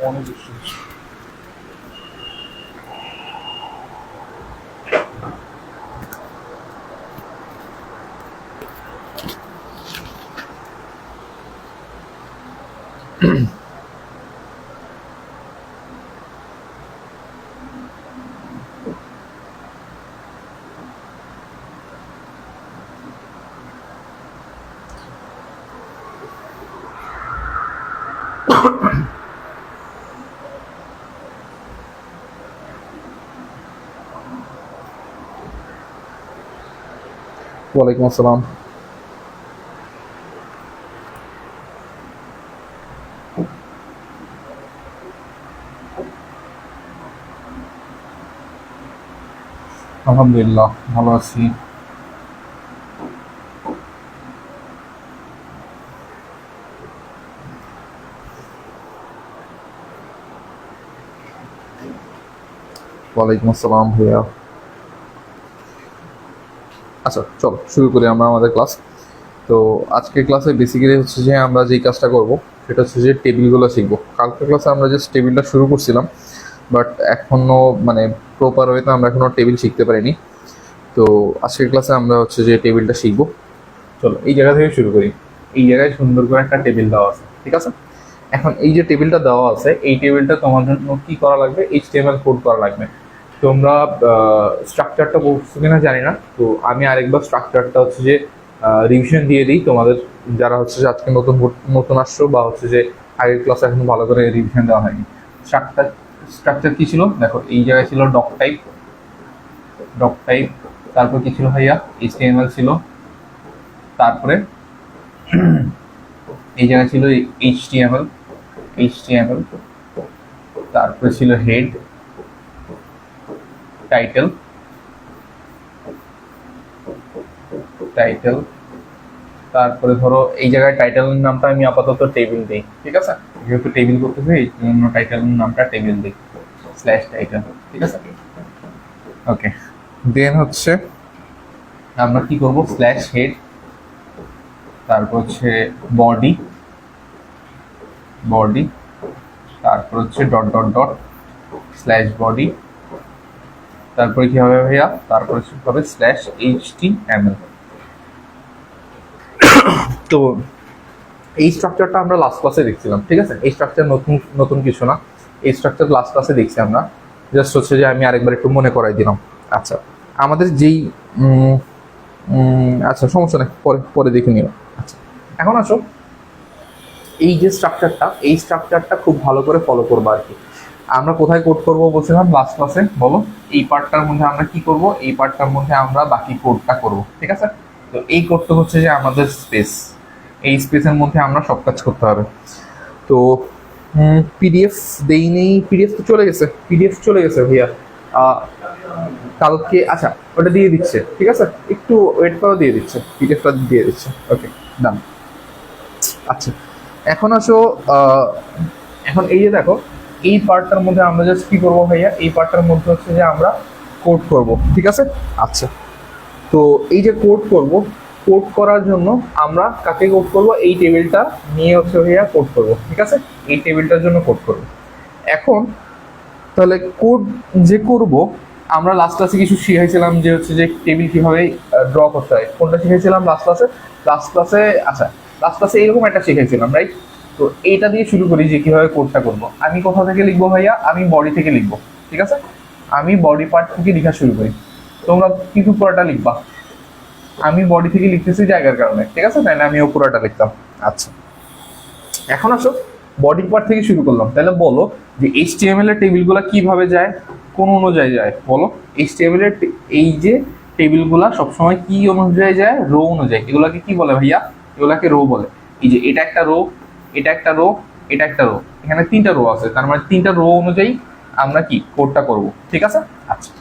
অনেক বেশি। ওয়ালাইকুম আসসালাম। আলহামদুলিল্লাহ ভালো আছি। ওয়ালাইকুম আসসালাম ভাইয়া। আচ্ছা চলো শুরু করি আমরা আমাদের ক্লাস। তো আজকের ক্লাসে বেসিক্যালি হচ্ছে যে আমরা যেই কাজটা করব সেটা হচ্ছে যে টেবিলগুলো শিখবো। কালকের ক্লাসে আমরা জাস্ট টেবিলটা শুরু করছিলাম, বাট এখনও মানে প্রপার ওয়েতে আমরা এখনও টেবিল শিখতে পারিনি। তো আজকের ক্লাসে আমরা হচ্ছে যে টেবিলটা শিখবো। চলো এই জায়গা থেকে শুরু করি। এই জায়গায় সুন্দর করে একটা টেবিল দেওয়া আছে, ঠিক আছে? এখন এই যে টেবিলটা দেওয়া আছে, এই টেবিলটা তোমার জন্য কি করা লাগবে? HTML কোড করা লাগবে। তোমরা স্ট্রাকচারটা বলছো কিনা জানি না, তো আমি আরেকবার স্ট্রাকচারটা হচ্ছে যে রিভিশন দিয়ে দিই তোমাদের, যারা হচ্ছে যে আজকে নতুন নতুন আসছো বা হচ্ছে যে আগের ক্লাসে এখন ভালো করে রিভিশন দেওয়া হয়নি। স্ট্রাকচার কি ছিল দেখো, এই জায়গায় ছিল ডক টাইপ, তারপর কি ছিল ভাইয়া? HTML ছিল, তারপরে এই জায়গায় ছিল এইচটিএমএল, তারপরে ছিল হেড, টাইটেল, তারপরে ধরো এই জায়গায় টাইটেলের নামটা আমি আপাতত টেবিল দিই, ঠিক আছে? যেহেতু টেবিল করতেছি এই জন্য টাইটেলের নামটা টেবিল দিই, /টাইটেল, ঠিক আছে? ওকে, দেন হচ্ছে আমরা কি করব? /হেড, তারপর হচ্ছে বডি, তারপর হচ্ছে /বডি, তারপরে কি হবে ভাইয়া? তারপরে হবে /html। তো এই স্ট্রাকচারটা আমরা লাস্ট ক্লাসে দেখছিলাম, ঠিক আছে? এই স্ট্রাকচার নতুন কিছু না, এই স্ট্রাকচার লাস্ট ক্লাসে দেখছি আমরা। জাস্ট হচ্ছে যে আমি আরেকবার একটু মনে করাই দিলাম। আচ্ছা, আমাদের যেই আচ্ছা সমস্যা নেই, পরে দেখে নিও। আচ্ছা, এখন আসো এই যে স্ট্রাকচারটা, এই স্ট্রাকচারটা খুব ভালো করে ফলো করবো আর কি। আমরা কোথায় কোড করবো বলছিলাম লাস্ট ক্লাসে? বলো, এই পার্টটার মধ্যে আমরা কি করব? এই পার্টটার মধ্যে আমরা বাকি কোডটা করব, ঠিক আছে? তো এই কোডটা হচ্ছে যে আমাদের স্পেস, এই স্পেসের মধ্যে আমরা সব কাজ করতে হবে। তো পিডিএফ দেইনি, পিডিএফ তো চলে গেছে ভাইয়া কালকে। আচ্ছা ওটা দিয়ে দিচ্ছে, ঠিক আছে? একটু ওয়েট করো, দিয়ে দিচ্ছে, পিডিএফটা দিয়ে দিচ্ছে। ওকে ডান। আচ্ছা এখন আসো, এখন এই যে দেখো, এই পার্টটার মধ্যে আমরা জাস্ট কি করবো ভাইয়া? এই পার্টটার মধ্যে হচ্ছে যে আমরা কোড করব, ঠিক আছে? আচ্ছা, তো এই যে কোড করার জন্য আমরা কাকে কোড করব? এই টেবিলটা নিয়ে হচ্ছে ভাইয়া কোড করব, ঠিক আছে? এই টেবিলটার জন্য কোড করব। এখন তাহলে কোড যে করব, আমরা লাস্ট ক্লাসে কিছু শিখেছিলাম যে হচ্ছে যে টেবিল কিভাবে ড্র করতে হয়। কোনটা শিখেছিলাম লাস্ট ক্লাসে? আচ্ছা, লাস্ট ক্লাসে এরকম একটা শিখেছিলাম, রাইট? তো এইটা দিয়ে শুরু করি যে কিভাবে কোডটা করব। আমি কোথা থেকে লিখবো ভাইয়া? আমি বডি থেকে লিখবো, ঠিক আছে? আমি বডি পার্ট থেকে লেখা শুরু করি। তোমরা কিন্তু পুরোটা লিখবা। আমি বডি থেকে লিখতেছি জায়গার কারণে, ঠিক আছে? তাই না, আমিও পুরোটা লিখতাম। আচ্ছা, এখন আসো বডি পার্ট থেকে শুরু করলাম। তাহলে বলো যে HTML এর টেবিলগুলো কিভাবে যায়, কোন অনুযায়ী যায়? বলো, HTML এর এই যে টেবিলগুলো সবসময় কি অনুযায়ী যায়? রো অনুযায়ী। এগুলাকে কি বলে ভাইয়া? এগুলাকে রো বলে। এই যে এটা একটা রো, এটা একটা রো, এটা একটা রো, এখানে 3টা রো আছে, তার মানে 3টা রো অনুযায়ী আমরা কি কোডটা করব, ঠিক আছে? আচ্ছা,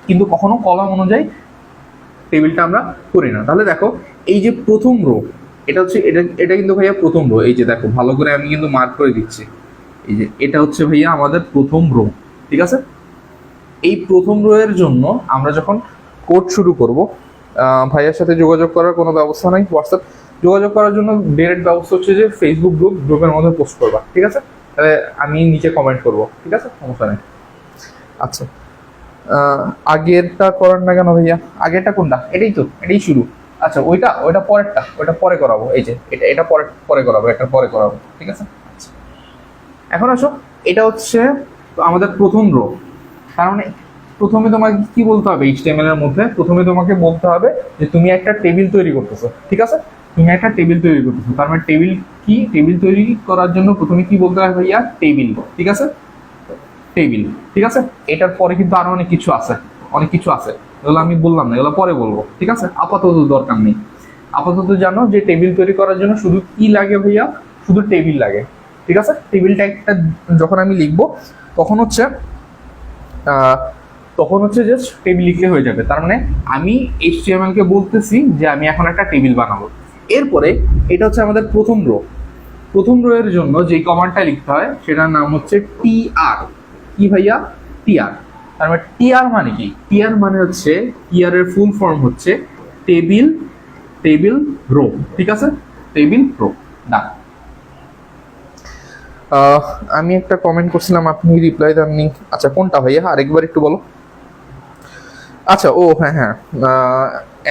কিন্তু কখনো কলাম অনুযায়ী টেবিলটা আমরা করি না। তাহলে দেখো এই যে প্রথম রো, এটা হচ্ছে এটা কিন্তু ভাইয়া প্রথম রো। এই যে দেখো ভালো করে আমি কিন্তু মার্ক করে দিচ্ছি, এই যে এটা হচ্ছে ভাইয়া আমাদের প্রথম রো, ঠিক আছে? এই প্রথম রো এর জন্য আমরা যখন কোড শুরু করব, ভাইয়ার সাথে যোগাযোগ করার কোনো ব্যবস্থা নাই। হোয়াটসঅ্যাপ যোগাযোগ করার জন্য ডিরেক্ট ব্যবস্থা হচ্ছে যে ফেসবুক গ্রুপের মধ্যে পোস্ট করবা, ঠিক আছে? তাহলে আমি নিচে কমেন্ট করব, ঠিক আছে, সমস্যা নেই। আচ্ছা, আগেরটা করার না কেন ভাইয়া? আগেরটা কোনটা? এটাই তো, এটাই শুরু। আচ্ছা, ওইটা পরেরটা, ওইটা পরে করাবো। এই যে এটা পরে পরে করাবো, এটা পরে করাবো, ঠিক আছে। আচ্ছা, এখন আসো, এটা হচ্ছে আমাদের প্রথম রো। তার মানে প্রথমে তোমাকে কি বলতে হবে? এইচটিএমএল এর মধ্যে প্রথমে তোমাকে বলতে হবে যে তুমি একটা টেবিল তৈরি করতেছো, ঠিক আছে। তুমি একটা টেবিল তৈরি করতেছো, তার মানে টেবিল কি? টেবিল তৈরি করার জন্য প্রথমে কি বলতে হবে ভাইয়া? টেবিল, ঠিক আছে, টেবিল, ঠিক আছে। এটার পরে কিন্তু আরো অনেক কিছু আছে, অনেক কিছু আছে, এগুলো আমি বললাম না, এগুলো পরে বলবো, ঠিক আছে। আপাতত দরকার নেই। আপাতত জানো যে টেবিল তৈরি করার জন্য শুধু কি লাগে ভাইয়া? শুধু টেবিল লাগে, ঠিক আছে। টেবিলটা একটা যখন আমি লিখবো তখন হচ্ছে জাস্ট টেবিল লিখলে হয়ে যাবে। তার মানে আমি এইচটিএমএল কে বলতেছি যে আমি এখন একটা টেবিল বানাবো। এরপরে এটা হচ্ছে আমাদের প্রথম রো। প্রথম রো এর জন্য যে কমান্ডটা লিখতে হয় সেটার নাম হচ্ছে টিআর। কি ভাইয়া? টিআর। তার মানে টিআর মানে কি? টিআর মানে হচ্ছে, টিআর এর ফুল ফর্ম হচ্ছে টেবিল রো, ঠিক আছে, টেবিল রো। না, আমি একটা কমেন্ট করছিলাম, আপনি রিপ্লাই দেননি। আচ্ছা, কোনটা ভাইয়া? আরেকবার একটু বলো। আচ্ছা, ও হ্যাঁ হ্যাঁ,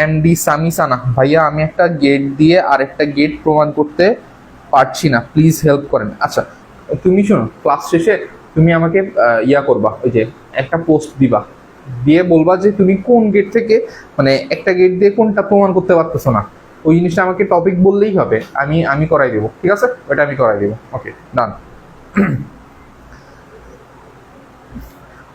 এমডি সামিসানা ভাইয়া, আমি একটা গেট দিয়ে আরেকটা গেট প্রমাণ করতে পারছি না, প্লিজ হেল্প করেন। আচ্ছা, তুমি শোনো, ক্লাস শেষে তুমি আমাকে ইয়া করবা, ওই যে একটা পোস্ট দিবা, দিয়ে বলবা যে তুমি কোন গেট থেকে, মানে একটা গেট দিয়ে কোনটা প্রমাণ করতে পারতেছো না, ওই জিনিসটা আমাকে টপিক বললেই হবে, আমি করাই দেবো, ঠিক আছে, ওটা আমি করাই দেবো। ওকে, ডান।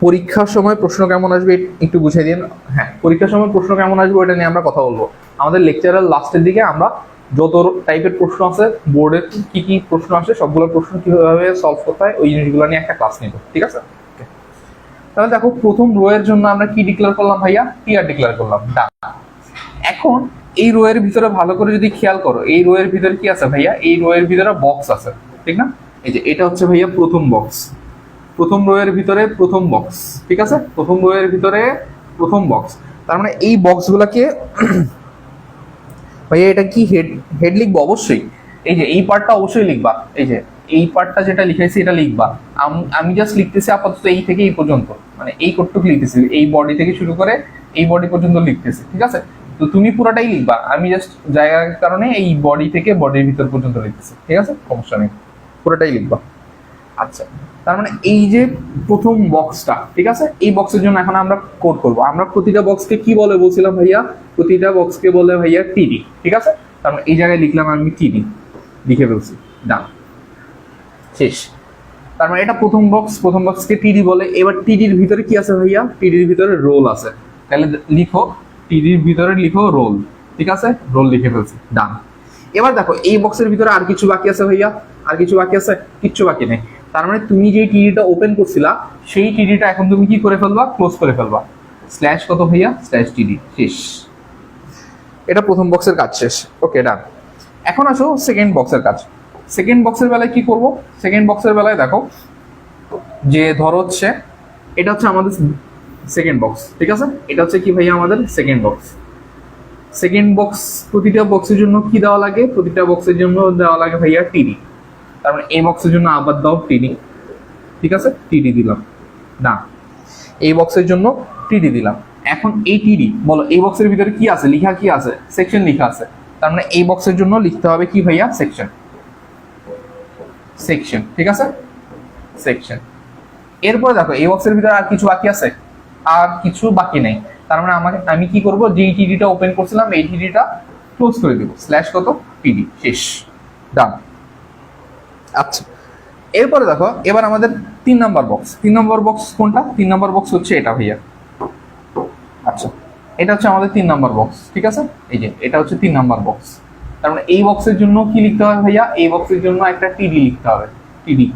পরীক্ষার সময় প্রশ্ন কেমন আসবে একটু বুঝিয়ে দিন। হ্যাঁ, পরীক্ষার সময় প্রশ্ন কেমন আসবে ওটা নিয়ে আমরা কথা বলবো আমাদের লেকচারের লাস্টের দিকে। আমরা যত টাইপের প্রশ্ন আছে, বোর্ডে কি কি প্রশ্ন আসে, সবগুলো প্রশ্ন কিভাবে সলভ করতে হয়, ওই জিনিসগুলো নিয়ে একটা ক্লাস নিব, ঠিক আছে। তাহলে দেখো, প্রথম রো এর জন্য আমরা কি ডিক্লেয়ার করলাম ভাইয়া? টিআর ডিক্লেয়ার করলাম। ডান। এখন এই রো এর ভিতরে ভালো করে যদি খেয়াল করো, এই রো এর ভিতরে কি আছে ভাইয়া? এই রো এর ভিতরে বক্স আছে, ঠিক না? এই যে এটা হচ্ছে ভাইয়া প্রথম বক্স, প্রথম রো এর ভিতরে প্রথম বক্স, ঠিক আছে, প্রথম রো এর ভিতরে প্রথম বক্স। তার মানে এই বক্সগুলোকে ভাইয়া এটা কি হেড লিখবো? অবশ্যই। এই যে এই পার্টটা অবশ্যই লিখবা, এই যে এই পার্টটা যেটা লিখেছি এটা লিখবা। আমি জাস্ট লিখতেছি আপাতত এই থেকে এই পর্যন্ত, মানে এই কোডটুকু লিখতেছি, এই বডি থেকে শুরু করে এই বডি পর্যন্ত লিখতেছি, ঠিক আছে। তো তুমি পুরোটাই লিখবা, আমি জাস্ট জায়গার কারণে এই বডি থেকে বডির ভিতর পর্যন্ত লিখতেছি, ঠিক আছে, সমস্যা নেই, পুরোটাই লিখবা। আচ্ছা, তার মানে এই যে প্রথম বক্সটা, ঠিক আছে, এই বক্সের জন্য এখন আমরা কোড করব। আমরা প্রতিটা বক্সকে কি বলে বলছিলাম ভাইয়া? প্রতিটা বক্সকে বলে ভাইয়া টিডি, ঠিক আছে। তার মানে এই জায়গায় লিখলাম আমি টিডি, লিখে ফেলছি, ডান, শেষ। তার মানে এটা প্রথম বক্স, প্রথম বক্সকে টিডি বলে। এবার টিডির ভিতরে কি আছে ভাইয়া? টিডির ভিতরে রোল আছে, তাহলে লিখো টিডির ভিতরে লিখো রোল, ঠিক আছে, রোল লিখে ফেলছি, ডান। এবার দেখো, এই বক্সের ভিতরে আর কিছু বাকি আছে ভাইয়া? আর কিছু বাকি আছে? কিচ্ছু বাকি নেই। তার মানে তুমি যে টিডিটা ওপেন করছিলা, সেই টিডিটা এখন তুমি কি করে ফেলবা? ক্লোজ করে ফেলবা। স্ল্যাশ কত ভাইয়া? স্ল্যাশ টিডি, শেষ। এটা প্রথম বক্সের কাজ শেষ। ওকে, ডান। এখন আসো সেকেন্ড বক্সের কাজ। সেকেন্ড বক্সের বেলায় কি করব? সেকেন্ড বক্সের বেলায় দেখো, যে ধরো হচ্ছে এটা হচ্ছে আমাদের সেকেন্ড বক্স, ঠিক আছে, এটা হচ্ছে কি ভাইয়া? আমাদের সেকেন্ড বক্স। সেকেন্ড বক্স, প্রতিটা বক্সের জন্য কি দেওয়া লাগে? প্রতিটা বক্সের জন্য দেওয়া লাগে ভাইয়া টিডি। তার মানে এই বক্সের জন্য আবার দাও টিডি, ঠিক আছে, টিডি দিলাম, না, এই বক্সের জন্য টিডি দিলাম। এখন এই টিডি বলো, এই বক্সের ভিতরে কি আছে? লিখা কি আছে? সেকশন লিখা আছে। তার মানে এই বক্সের জন্য লিখতে হবে কি ভাইয়া? সেকশন, সেকশন, ঠিক আছে, সেকশন। এরপরে দেখো, এই বক্সের ভিতরে আর কিছু বাকি আছে? আর কিছু বাকি নেই। তার মানে আমি কি করব? যে টিডিটা ওপেন করছিলাম এই টিডিটা ক্লোজ করে দেব, স্ল্যাশ কত? টিডি, শেষ, ডান। আচ্ছা, এরপরে দেখো, এবার আমাদের 3 নাম্বার বক্স। 3 নাম্বার বক্স কোনটা? 3 নাম্বার বক্স হচ্ছে এটা ভাইয়া। আচ্ছা, এটা হচ্ছে আমাদের 3 নাম্বার বক্স, ঠিক আছে, এই যে এটা হচ্ছে 3 নাম্বার বক্স। তার মানে এই বক্সের জন্য কি লিখতে হবে ভাইয়া? এই বক্সের জন্য একটা টিডি লিখতে হবে, টিডি।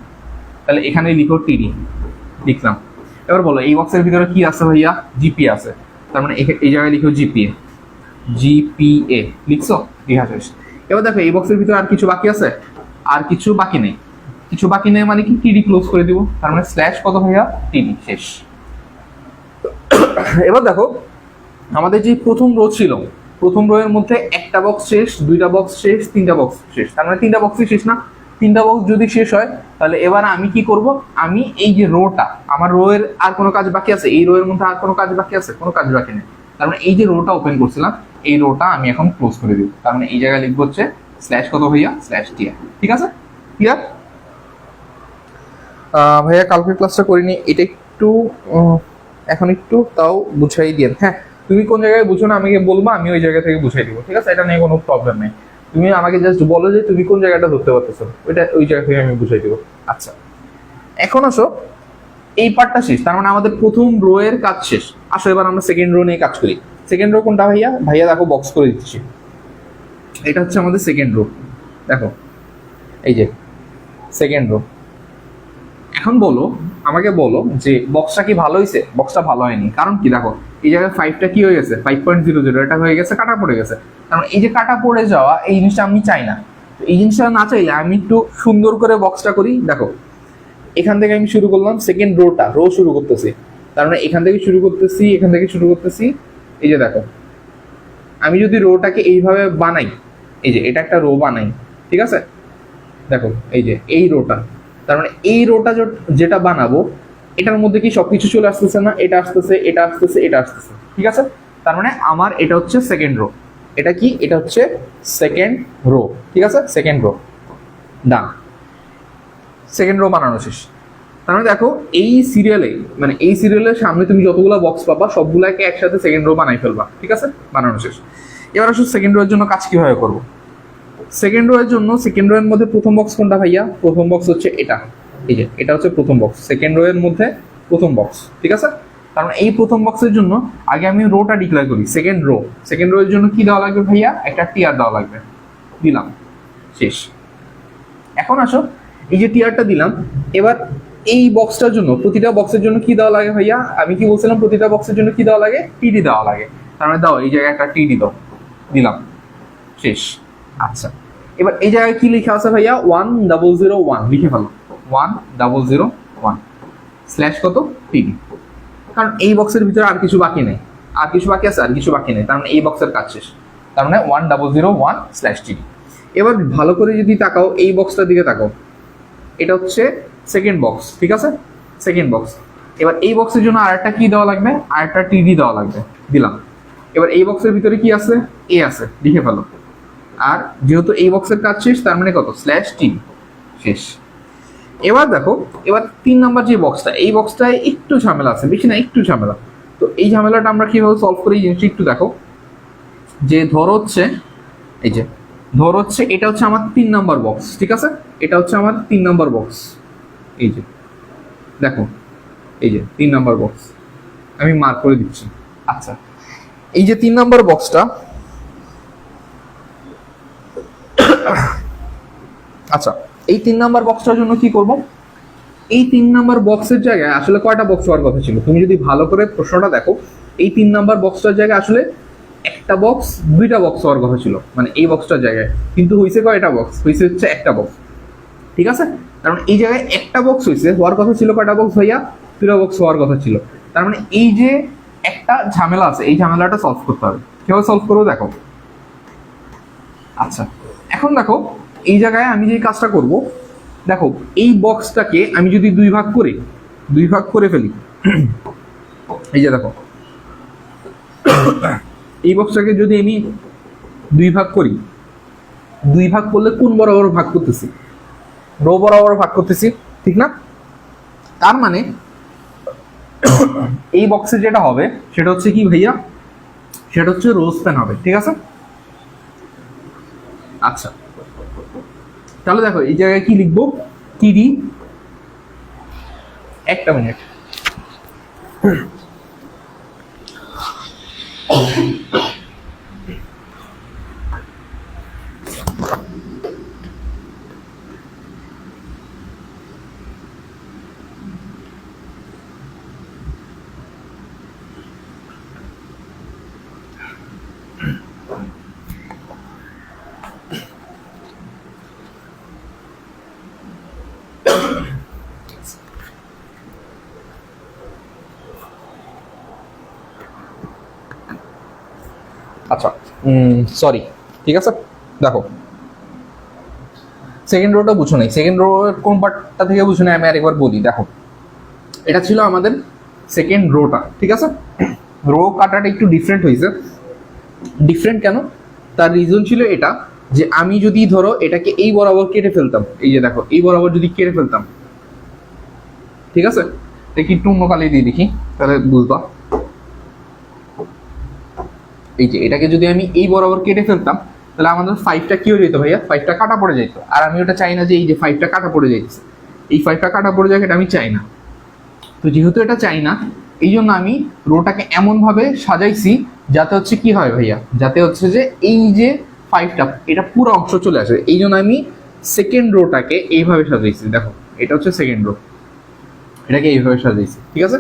তাহলে এখানে লিখো টিডি, লিখলাম। এবার বলো, এই বক্সের ভিতরে কি আছে ভাইয়া? জিপি আছে। তার মানে এই জায়গায় লিখো জিপিএ, জিপিএ লিখছো, লেখা শেষ। এবার দেখো, এই বক্সের ভিতরে আর কিছু বাকি আছে? আর কিছু বাকি নেই। কিছু বাকি নেই মানে কি? টিডি ক্লোজ করে দিব। তার মানে স্ল্যাশ কত ভাইয়া? টিডি, শেষ। এবার দেখো, আমাদের যে প্রথম রো ছিল, প্রথম রো এর মধ্যে একটা বক্স শেষ, দুইটা বক্স শেষ, তিনটা বক্স শেষ। তার মানে 3টা বক্সই শেষ না? তিনটা বক্স যদি শেষ হয় তাহলে এবার আমি কি করব, আমি এই যে রোটা, আমার রো এর আর কোনো কাজ বাকি আছে, এই রো এর মধ্যে আর কোনো কাজ বাকি আছে, কোনো কাজ বাকি নেই। তার মানে এই যে রোটা ওপেন করছিলাম এই রোটা আমি এখন ক্লোজ করে দিব। তার মানে এই জায়গায় লিখবো হচ্ছে স্ল্যাশ কত ভাইয়া, স্ল্যাশ টিআর। ঠিক আছে, ক্লিয়ার? ভাইয়া কালকের ক্লাসটা করিনি, এটা একটু এখন একটু তাও বুঝাই দিন। হ্যাঁ, তুমি কোন জায়গায় বুঝো না আমাকে বলবা, আমি ওই জায়গা থেকে বুঝাই দিব। ঠিক আছে, এটা নিয়ে কোনো প্রবলেম নেই। তুমি আমাকে জাস্ট বলো যে তুমি কোন জায়গাটা ধরতে পারতেছো, ওই জায়গা থেকে আমি বুঝাই দিব। আচ্ছা, এখন আসো এই পার্টটা শেষ, তার মানে আমাদের প্রথম রো এর কাজ শেষ। আসো এবার আমরা সেকেন্ড রো নিয়ে কাজ করি। সেকেন্ড রো কোনটা ভাইয়া? ভাইয়া দেখো বক্স করে দিচ্ছি, এটা হচ্ছে আমাদের সেকেন্ড রো। দেখো এই যে সেকেন্ড রো। এখন বলো, আমাকে বলো যে বক্সটা কি ভালো হয়েছে? বক্সটা ভালো হয়নি, কারণ কি? দেখো এই জায়গায় 5টা কি হয়ে গেছে, 5.00, এটা হয়ে গেছে কাটা পড়ে গেছে। কারণ এই যে কাটা পড়ে যাওয়া, এই জিনিসটা আমি চাই না। তো এই জিনিসটা না চাইলে আমি একটু সুন্দর করে বক্সটা করি। দেখো এখান থেকে আমি শুরু করলাম, সেকেন্ড রোটা রো শুরু করতেছি, তার মানে এখান থেকে শুরু করতেছি, এখান থেকে শুরু করতেছি। এই যে দেখো আমি যদি রোটাকে এইভাবে বানাই, এই যে এটা একটা রো বানাই, ঠিক আছে? দেখো এই যে এই রোটা, তার মানে এই রোটা যেটা বানাবো এটার মধ্যে কি সবকিছু চলে আসতেছে না? এটা আসতেছে, এটা আসতেছে, এটা আসতেছে, ঠিক আছে? তার মানে আমার এটা হচ্ছে সেকেন্ড রো। এটা কি? এটা হচ্ছে সেকেন্ড রো, ঠিক আছে? সেকেন্ড রো ডান, সেকেন্ড রো বানানো শেষ। তার মানে দেখো এই সিরিয়ালে, মানে এই সিরিয়ালের সামনে তুমি যতগুলো বক্স পাবা সবগুলাকে একসাথে সেকেন্ড রো বানাই ফেলবা, ঠিক আছে? বানানো শেষ। এবার আসলে সেকেন্ড রো এর জন্য কাজ কিভাবে করবো? সেকেন্ড রো এর জন্য সেকেন্ড রো এর মধ্যে প্রথম বক্স কোনটা ভাইয়া? প্রথম বক্স হচ্ছে এটা, এই যে এটা হচ্ছে প্রথম বক্স, সেকেন্ড রো এর মধ্যে প্রথম বক্স, ঠিক আছে? কারণ এই প্রথম বক্সের জন্য আগে আমি রোটা ডিক্লেয়ার করি, সেকেন্ড রো। সেকেন্ড রো এর জন্য কি দেওয়া লাগবে ভাইয়া? একটা টিআর দেওয়া লাগবে, দিলাম, শেষ। এখন আসো এই যে টিআরটা দিলাম, এবার এই বক্সটার জন্য, প্রতিটা বক্সের জন্য কি দেওয়া লাগে ভাইয়া? আমি কি বলছিলাম প্রতিটা বক্সের জন্য কি দেওয়া লাগে? টিডি দেওয়া লাগে। তার মানে দাও এই জায়গায় একটা টিডি দাও, দিলাম, শেষ। আচ্ছা, এবার এই জায়গায় কি লেখা আছে ভাইয়া? 1001 লিখে ফেলো, 1001 স্ল্যাশ কত? টিডি। কারণ এই বক্সের ভিতরে আর কিছু বাকি নেই, আর কিছু বাকি আছে? আর কিছু বাকি নেই, তার মানে এই বক্সের কাজ শেষ। তার মানে 1001 স্ল্যাশ টিডি। এবার ভালো করে যদি তাকাও, এই বক্সটার দিকে তাকাও, এটা হচ্ছে সেকেন্ড বক্স, ঠিক আছে? Second box. এবার এই বক্সের জন্য আর একটা কি দেওয়া লাগবে? আর একটা টিডি দেওয়া লাগবে, দিলাম। এবার এই বক্সের ভিতরে কি আছে? এ আছে, লিখে ফেলো। আর যেহেতু এই বক্সের কাজ শেষ, তার মানে কত? স্ল্যাশ টিডি, শেষ। এবার দেখো, এবার 3 নাম্বার যে বক্সটা, এই বক্সটায় একটু ঝামেলা আছে, বেশি না, একটু ঝামেলা। তো এই ঝামেলাটা আমরা কিভাবে সলভ করি এই জিনিসটা একটু দেখো। যে ধরো হচ্ছে, এই যে ধরো হচ্ছে এটা হচ্ছে আমার 3 নাম্বার বক্স, ঠিক আছে? এটা হচ্ছে আমার 3 নাম্বার বক্স, এই যে দেখো, এই যে 3 নাম্বার বক্স আমি মার্ক করে দিচ্ছি। আচ্ছা, এই যে 3 নাম্বার বক্সটা, আচ্ছা এই 3 নাম্বার বক্সটার জন্য কি করব? এই 3 নাম্বার বক্সের জায়গায় আসলে কয়টা বক্স হওয়ার কথা ছিল? তুমি যদি ভালো করে প্রশ্নটা দেখো, এই 3 নাম্বার বক্সটার জায়গায় আসলে একটা বক্স, দুইটা বক্স হওয়ার কথা ছিল, মানে এই বক্সটার জায়গায়। কিন্তু হয়েছে কয়টা বক্স? হয়েছে হচ্ছে একটা বক্স, ঠিক আছে? কারণ এই জায়গায় একটা বক্স হয়েছে, হওয়ার কথা ছিল কয়টা বক্স ভাইয়া? 2টা বক্স হওয়ার কথা ছিল। তার মানে এই যে একটা ঝামেলা আছে, এই ঝামেলাটা সলভ করতে হবে। কিভাবে সলভ করবো দেখো। আচ্ছা, এখন দেখো এই জায়গায় আমি যে কাজটা করব, দেখো এই বক্সটাকে আমি যদি দুই ভাগ করে ফেলি, এই যে দেখো এই বক্সটাকে যদি আমি দুই ভাগ করি, দুই ভাগ করলে কোন বরাবর ভাগ করতেছি? রো বরাবর ভাগ করতেছি, ঠিক না? তার মানে এই বক্সে যেটা হবে সেটা হচ্ছে কি ভাইয়া? সেটা হচ্ছে রো স্প্যান হবে, ঠিক আছে? আচ্ছা, তাহলে দেখো এই জায়গায় কি লিখবো? টিডি, একটা মিনিট, আচ্ছা সরি, ঠিক আছে? দেখো সেকেন্ড রোটা বুঝো নাই, সেকেন্ড রো কোন পার্টটা থেকে বুঝো নাই আমি আরেকবার বলি। দেখো এটা ছিল আমাদের সেকেন্ড রোটা, ঠিক আছে। রো কাটাটা একটু ডিফারেন্ট হয়েছে। ডিফারেন্ট কেন? তার রিজন ছিল এটা যে আমি যদি ধরো এটাকে এই বরাবর কেটে ফেলতাম, এই যে দেখো এই বরাবর যদি কেটে ফেলতাম, ঠিক আছে, দেখি একটু অন্য কালে দিয়ে দেখি তাহলে বুঝবা। এই যে এটাকে যদি আমি এই বরাবর কেটে ফেলতাম তাহলে আমাদের 5টা কি হয়ে যেত ভাইয়া, 5টা কাটা পড়ে যেত। আর আমি ওটা চাই না যে এই যে 5টা কাটা পড়ে যাইতেছে, এই 5টা কাটা পড়ে যাক, এটা আমি চাই না। তো যেহেতু এটা চাই না, এই জন্য আমি রোটাকে এমনভাবে সাজাইছি যাতে হচ্ছে কি হয় ভাইয়া, যাতে হচ্ছে যে এই যে 5টা এটা পুরো অংশ চলে আসে। এই জন্য আমি সেকেন্ড রোটাকে এইভাবে সাজাইছি। দেখো এটা হচ্ছে সেকেন্ড রো, এটাকে এইভাবে সাজাইছি, ঠিক আছে,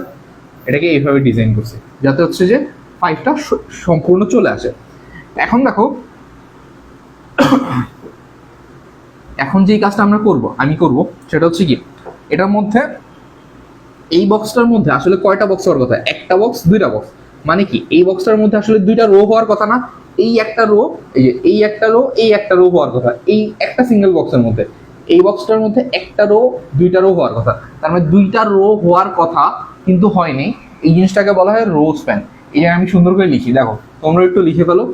এটাকে এইভাবে ডিজাইন করছি যাতে হচ্ছে যে 5টা সম্পূর্ণ চলে আসে। এখন দেখো এখন যেই কাজটা আমি করব সেটা হচ্ছে কি, এটার মধ্যে এই বক্সটার মধ্যে আসলে কয়টা বক্স হওয়ার কথা, একটা বক্স দুইটা বক্স, মানে কি এই বক্সটার মধ্যে আসলে দুইটা রো হওয়ার কথা না, এই একটা রো, এই যে এই একটা রো, এই একটা রো হওয়ার কথা, এই একটা সিঙ্গেল বক্সের মধ্যে এই বক্সটার মধ্যে একটা রো দুইটা রো হওয়ার কথা। তার মানে দুইটা রো হওয়ার কথা কিন্তু হয়নি, এই জিনিসটাকে বলা হয় রো স্প্যান। এই যে আমি সুন্দর করে লিখি, দেখো তোমরা একটু লিখে ফেলো,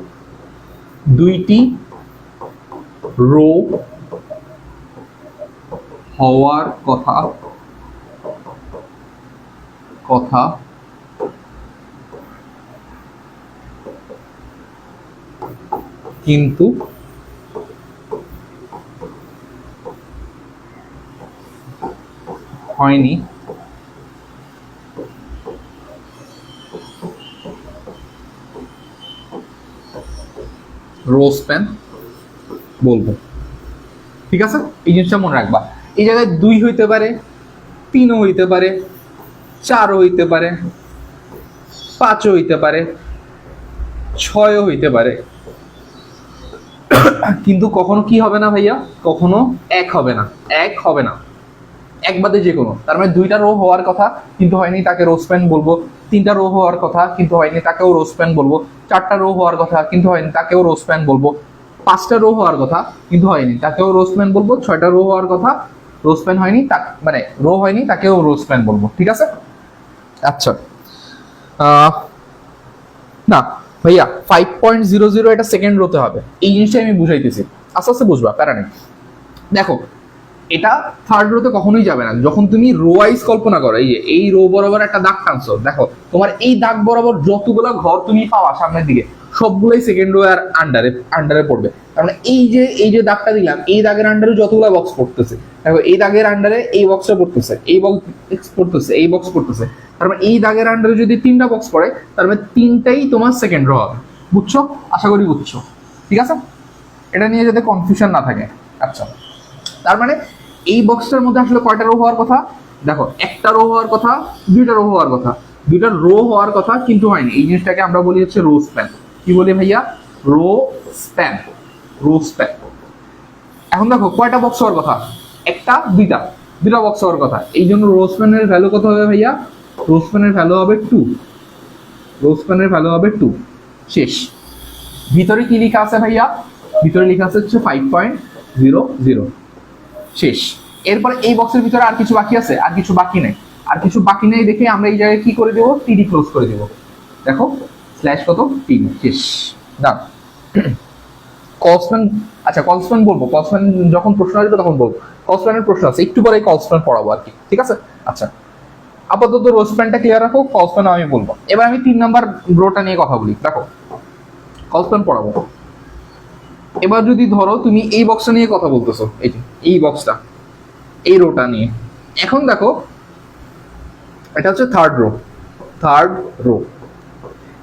দুইটি রো হওয়ার কথা কিন্তু হয়নি, রো স্প্যান বলবো, ঠিক আছে। এই জিনিসটা মনে রাখবা। এই জায়গায় 2 হইতে পারে, 3ও হইতে পারে, 4ও হইতে পারে, 5ও হইতে পারে, 6ও হইতে পারে, কিন্তু কখনো কি হবে না ভাইয়া, কখনো এক হবে না, এক বাদে যে কোনো। তার মানে 2টা রো হওয়ার কথা কিন্তু হয়নি, তাকে রো স্প্যান বলবো। 3টা রো হওয়ার কথা কিন্তু হয়নি, তাকেও রো স্প্যান বলবো। 4টা রো হওয়ার কথা কিন্তু হয়নি, তাকেও রো স্প্যান বলবো। 5টা রো হওয়ার কথা কিন্তু হয়নি, তাকেও রো স্প্যান বলবো। 6টা রো হওয়ার কথা, রো স্প্যান হয়নি, মানে রো হয়নি, তাকেও রো স্প্যান বলবো, ঠিক আছে। আচ্ছা না ভাইয়া 5.00 এটা সেকেন্ড রোতে হবে, এই জিনিসটাই আমি বুঝাইতেছি, আস্তে আস্তে বুঝবা, প্যারা নেই। দেখো এটা থার্ড রোতে কখনোই যাবে না। যখন তুমি রো ওয়াইজ কল্পনা করো, এই যে এই রো বরাবর একটা দাগ টানছো, দেখো তোমার এই দাগ বরাবর যতগুলো ঘর তুমি পাওয়া সামনের দিকে সবগুলোই সেকেন্ড রো আর আন্ডারে পড়বে। তার মানে এই যে দাগটা দিলাম, এই দাগের আন্ডারে যতগুলো বক্স পড়তেছে, দেখো এই দাগের আন্ডারে এই বক্সটা পড়তেছে, এই বক্স পড়তেছে, এই বক্স পড়তেছে। তার মানে এই দাগের আন্ডারে যদি 3টা বক্স পড়ে, তার মানে 3টাই তোমার সেকেন্ড রো হবে। বুঝছো? আশা করি বুঝছো, ঠিক আছে। এটা নিয়ে যাতে কনফিউশন না থাকে। আচ্ছা, তার মানে এই বক্সটার মধ্যে আসলে কয়টা রো হওয়ার কথা, দেখো একটা রো হওয়ার কথা, 2টা রো হওয়ার কথা, 2টা রো হওয়ার কথা কিন্তু হয়নি। এই জিনিসটাকে আমরা বলি হচ্ছে রো স্প্যান। কি বলি ভাইয়া? Rho span. এখন দেখো কয়টা বক্স হওয়ার কথা, একটা দুইটা বক্স হওয়ার কথা। এই জন্য রো স্প্যানের ভ্যালু কত হবে ভাইয়া? রো স্প্যানের ভ্যালু হবে 2। শেষ। ভিতরে কি লেখা আছে ভাইয়া? ভিতরে লেখা আছে হচ্ছে 5.00। শেষ। এরপরে এই বক্সের ভিতরে আর কিছু বাকি আছে? আর কিছু বাকি নেই দেখে আমরা এই জায়গায় কি করে দেবো? টিডি ক্লোজ করে দেবো। দেখো স্ল্যাশ কত? টিডি। শেষ। ডান। কলস্প্যান, আচ্ছা কলস্প্যান বলবো, কলস্প্যান যখন প্রশ্ন আসবে তখন বলবো। কলস্প্যানের প্রশ্ন আছে, একটু পরে কলস্প্যান পড়াবো আর কি, ঠিক আছে। আচ্ছা আপাতত রো স্প্যানটা ক্লিয়ার রাখো, কলস্প্যান আমি বলবো। এবার আমি 3 নাম্বার রোটা নিয়ে কথা বলি। দেখো কলস্প্যান পড়াবো। এবার যদি ধরো তুমি এই বক্সটা নিয়ে কথা বলতেছো, এই বক্সটা, এই রোটা নিয়ে। এখন দেখো এটা হচ্ছে থার্ড রো।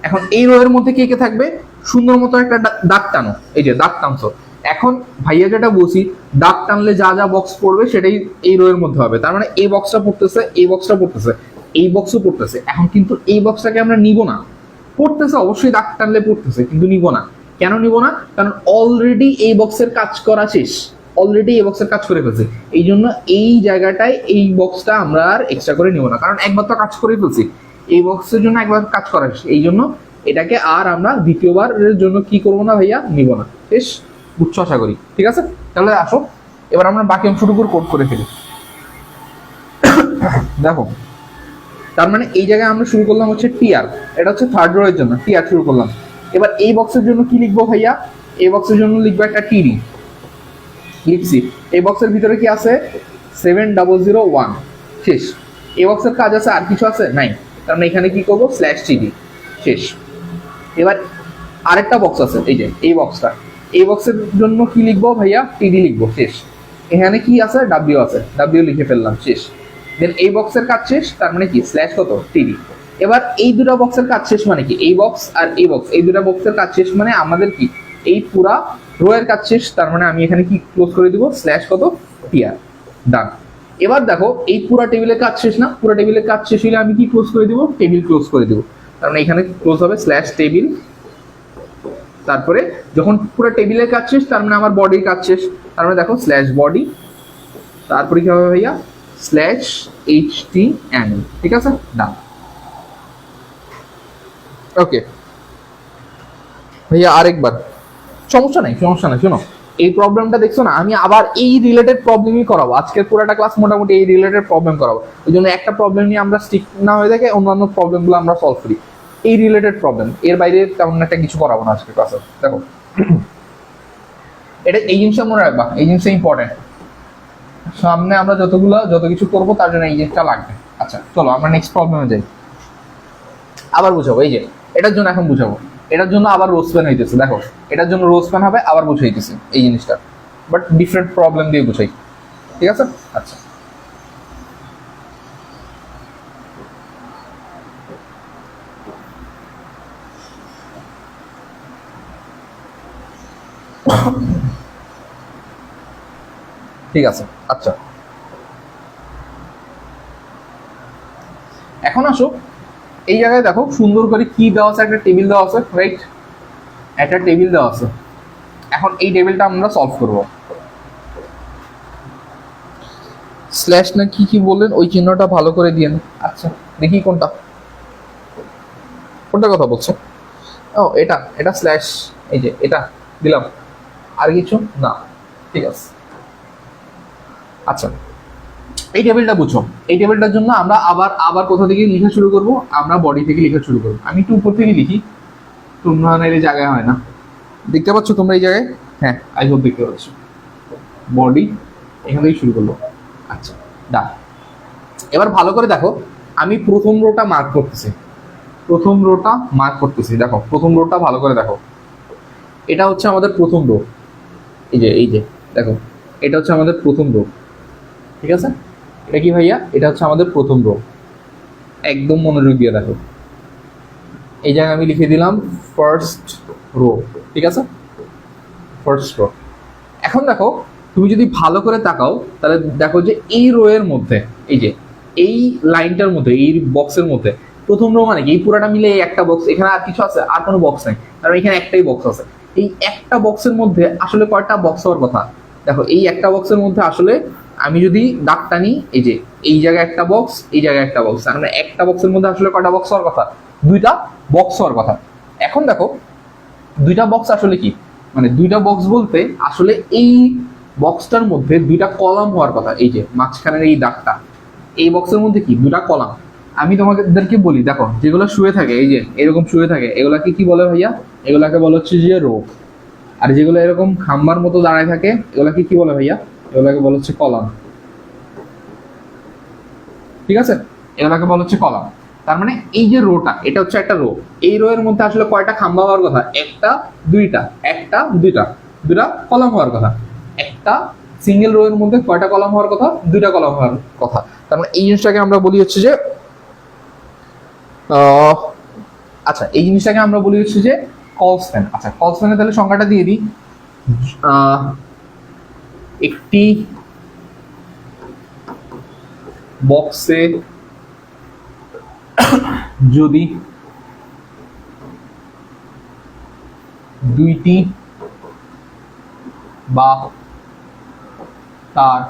এখন এই রো এর মধ্যে কে কে থাকবে? সুন্দর মতো একটা দাগ টানো, এই যে দাগ টানছো। এখন ভাইয়া যেটা বলছি, দাগ টানলে যা যা বক্স পড়বে সেটাই এই রো এর মধ্যে হবে। তার মানে এই বক্সটা পড়তেছে, এই বক্সটা পড়তেছে, এই বক্সও পড়তেছে। এখন কিন্তু এই বক্সটাকে আমরা নিব না, পড়তেছে অবশ্যই, দাগ টানলে পড়তেছে, কিন্তু নিব না। কেন নিব না? কারণ অলরেডি এই বক্সের কাজ করা শেষ, কাজ করে ফেলছি। এই জন্য এই জায়গাটায় এই বক্সটা আমরা আর এক্সট্রা করে নিব না, কারণ একবার তো কাজ করে ফেলছি। এই বক্সের জন্য একবার কাজ করা শেষ, এই জন্য এটাকে আর আমরা দ্বিতীয়বারের জন্য কি করবো না ভাইয়া, নিব না। শেষ। বুঝছো আশা করি, ঠিক আছে। তাহলে আসো এবার আমরা বাকি অংশটুকু কোড করে ফেলি। দেখো, তার মানে এই জায়গায় আমরা শুরু করলাম হচ্ছে টিআর, এটা হচ্ছে থার্ড রো এর জন্য টিআর শুরু করলাম। এবার এই বক্সের জন্য কি লিখবো ভাইয়া? এই বক্সের জন্য লিখবো একটা টিডি, লিখছি। এই বক্সের ভিতরে কি আছে? 7001 শেষ। এই বক্সের কাজ আছে আর কিছু আছে? নাই। তার মানে এখানে কি করবো? স্ল্যাশ টিডি শেষ। এবার আরেকটা বক্স আছে, এই যে এই বক্সটা, এই বক্সের জন্য কি লিখবো ভাইয়া? টিডি লিখবো শেষ। এখানে কি আছে? ডাব্লিউ আছে, ডাব্লিউ লিখে ফেললাম শেষ। দেন এই বক্সের কাজ শেষ, তার মানে কি? স্ল্যাশ কত? টিডি। এবার এই দুটো বক্সের কাজ শেষ মানে কি? এই বক্স আর এই বক্স, এই দুটো বক্সের কাজ শেষ মানে আমাদের কি? এই পুরা রো এর কাজ শেষ। তার মানে আমি এখানে কি ক্লোজ করে দিব? স্ল্যাশ কত? টিআর। ডান। এবার দেখো, এই পুরা টেবিলের কাজ শেষ না? পুরা টেবিলের কাজ শেষ হলে আমি কি ক্লোজ করে দিব? টেবিল ক্লোজ করে দিব। তার মানে এখানে ক্লোজ হবে স্ল্যাশ টেবিল। তারপরে যখন পুরো টেবিলের কাজ শেষ, তার মানে আমার বডির কাজ শেষ। তার মানে দেখো স্ল্যাশ বডি, তারপরে কি হবে ভাইয়া? Slash HTML। ঠিক আছে, ডান। ওকে ভাইয়া, আরেকবার। সমস্যা নাই, সমস্যা নাই। শোনো, এই প্রবলেমটা দেখছো না, আমি আবার এই রিলেটেড প্রবলেমই করাবো। আজকের পুরোটা ক্লাস মোটামুটি এই রিলেটেড প্রবলেম করাবো। ওই জন্য একটা প্রবলেম নিয়ে আমরা স্টিক না হয়ে থাকে, অন্যান্য প্রবলেমগুলো আমরা সলভ করি। এই রিলেটেড প্রবলেম, এর বাইরে তেমন একটা কিছু করাবো না আজকের ক্লাসে। দেখো, এটা এই জিনিসটা মনে রাখবা, এই জিনিসটা ইম্পর্টেন্ট। সামনে আমরা যত কিছু করবো তার জন্য এই জিনিসটা লাগবে। আচ্ছা চলো আমরা নেক্সট প্রবলেমে যাই। আবার বুঝাবো, এই যে এটার জন্য এখন বুঝাবো। এটার জন্য আবার রোজ প্যান হইতেছে। দেখো, এটার জন্য রোজ প্যান হবে, আবার বুঝাইতেছি এই জিনিসটা, বাট ডিফারেন্ট প্রবলেম দিয়ে বুঝাই। ঠিক আছে, আচ্ছা। ঠিক আছে, আচ্ছা। এখন আসো, এই জায়গায় দেখো সুন্দর করে কি দেওয়া আছে? একটা টেবিল দেওয়া আছে, রাইট? একটা টেবিল দেওয়া আছে। এখন এই টেবিলটা আমরা সলভ করব। স্ল্যাশ না কি কি বললেন, ওই চিহ্নটা ভালো করে দিয়েন। আচ্ছা দেখি কোনটা, কোনটা কথা বলছো? ও এটা, এটা স্ল্যাশ, এই যে এটা দিলাম। আর কিছু না, ঠিক আছে। আচ্ছা, এই টেবিলটা বুঝো। এই টেবিলটার জন্য আমরা আবার কোথা থেকে লেখা শুরু করব? আমরা বডি থেকে লেখা শুরু করব। আমি একটু উপর থেকে লিখি, তোমরা নাইলে জায়গায় হয় না। দেখতে পাচ্ছ তোমরা এই জায়গায়? হ্যাঁ, আই হোপ দেখতে পাচ্ছ। বডি এখান থেকে শুরু করলো। আচ্ছা ডান। এবার ভালো করে দেখো, আমি প্রথম রোটা মার্ক করতেছি। প্রথম রোটা মার্ক করতেছি, দেখো প্রথম রোটা ভালো করে দেখো। এটা হচ্ছে আমাদের প্রথম রো, এই যে দেখো, এটা হচ্ছে আমাদের প্রথম রো। ঠিক আছে, এটা কি ভাইয়া? এটা হচ্ছে আমাদের প্রথম রো। একদম মনোযোগ দিয়ে দেখো, এই জায়গায় আমি লিখে দিলাম ফার্স্ট রো। ঠিক আছে, ফার্স্ট রো। এখন দেখো, তুমি যদি ভালো করে তাকাও তাহলে দেখো যে এই রো এর মধ্যে, এই যে এই লাইনটার মধ্যে, এই বক্সের মধ্যে প্রথম রো মানে কি? এই পুরাটা মিলে এই একটা বক্স। এখানে আর কিছু আছে? আর কোনো বক্স নেই, কারণ এখানে একটাই বক্স আছে। এই একটা বক্সের মধ্যে আসলে কয়টা বক্স হওয়ার কথা? দেখো, এই একটা বক্সের মধ্যে আসলে আমি যদি দাগ টানি, এই যে এই জায়গায় একটা বক্স, এই জায়গায় একটা বক্স, মানে একটা বক্সের মধ্যে আসলে কয়টা বক্স হওয়ার কথা? দুইটা বক্স হওয়ার কথা। এখন দেখো, দুইটা বক্স আসলে কি? মানে দুইটা বক্স বলতে আসলে এই বক্সটার মধ্যে দুইটা কলাম হওয়ার কথা। এই যে মাঝখানের এই দাগটা, এই বক্সের মধ্যে কি? দুইটা কলাম। আমি তোমাদেরকে বলি, দেখো যেগুলো শুয়ে থাকে, এই যে এরকম শুয়ে থাকে, এগুলাকে কি বলে ভাইয়া? এগুলাকে বলা হচ্ছে যে রো। আর যেগুলো এরকম খাম্বার মতো দাঁড়ায় থাকে, এগুলাকে কি বলে ভাইয়া? এগুলাকে বলা হচ্ছে কলাম। ঠিক আছে, এগুলাকে বলা হচ্ছে কলাম। তার মানে এই যে রোটা, এটা হচ্ছে একটা রো। এই রো এর মধ্যে আসলে কয়টা খাম্বা হওয়ার কথা? একটা, দুইটা। একটা, দুইটা, দুইটা কলাম হওয়ার কথা। একটা সিঙ্গেল রো এর মধ্যে কয়টা কলাম হওয়ার কথা? দুইটা কলাম হওয়ার কথা। তার মানে এই জিনিসটাকে আমরা বলি হচ্ছে যে আচ্ছা, এই জিনিসটাকে আমরা বলি হচ্ছে যে কলস্প্যান। আচ্ছা, কলস্প্যানের তাহলে সংজ্ঞাটা দিয়ে দিই। একটি বক্সে যদি দুইটি বা তার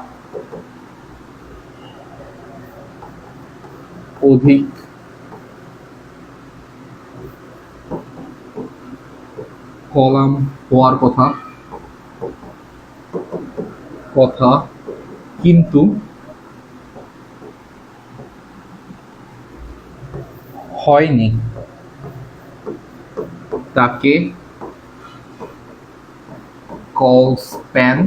অধিক কলাম হওয়ার কথা, কথা কিন্তু হয়নি তাকে কল স্প্যান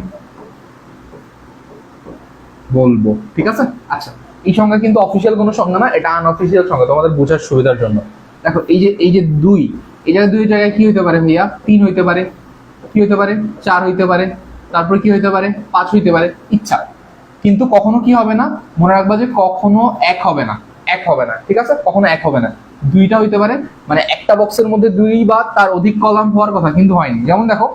বলবো। ঠিক আছে, আচ্ছা এই সংখ্যা কিন্তু অফিসিয়াল কোনো সংখ্যা না, এটা আনঅফিসিয়াল সংখ্যা তোমাদের বোঝার সুবিধার জন্য। দেখো এই যে দুই, এই জায়গায় দুই জায়গায় কি হইতে পারে ভাইয়া? তিন হইতে পারে, কি হইতে পারে? চার হইতে পারে, তারপর কি হইতে পারে? পাঁচ হইতে পারে, ইচ্ছা। কিন্তু কখনো কি হবে না, মনে রাখবা যে কখনো এক হবে না, এক হবে না। ঠিক আছে, কখনো এক হবে না, দুইটা হইতে পারে। মানে একটা বক্সের মধ্যে দুই বা তার অধিক কলাম হওয়ার কথা কিন্তু হয়নি। যেমন দেখো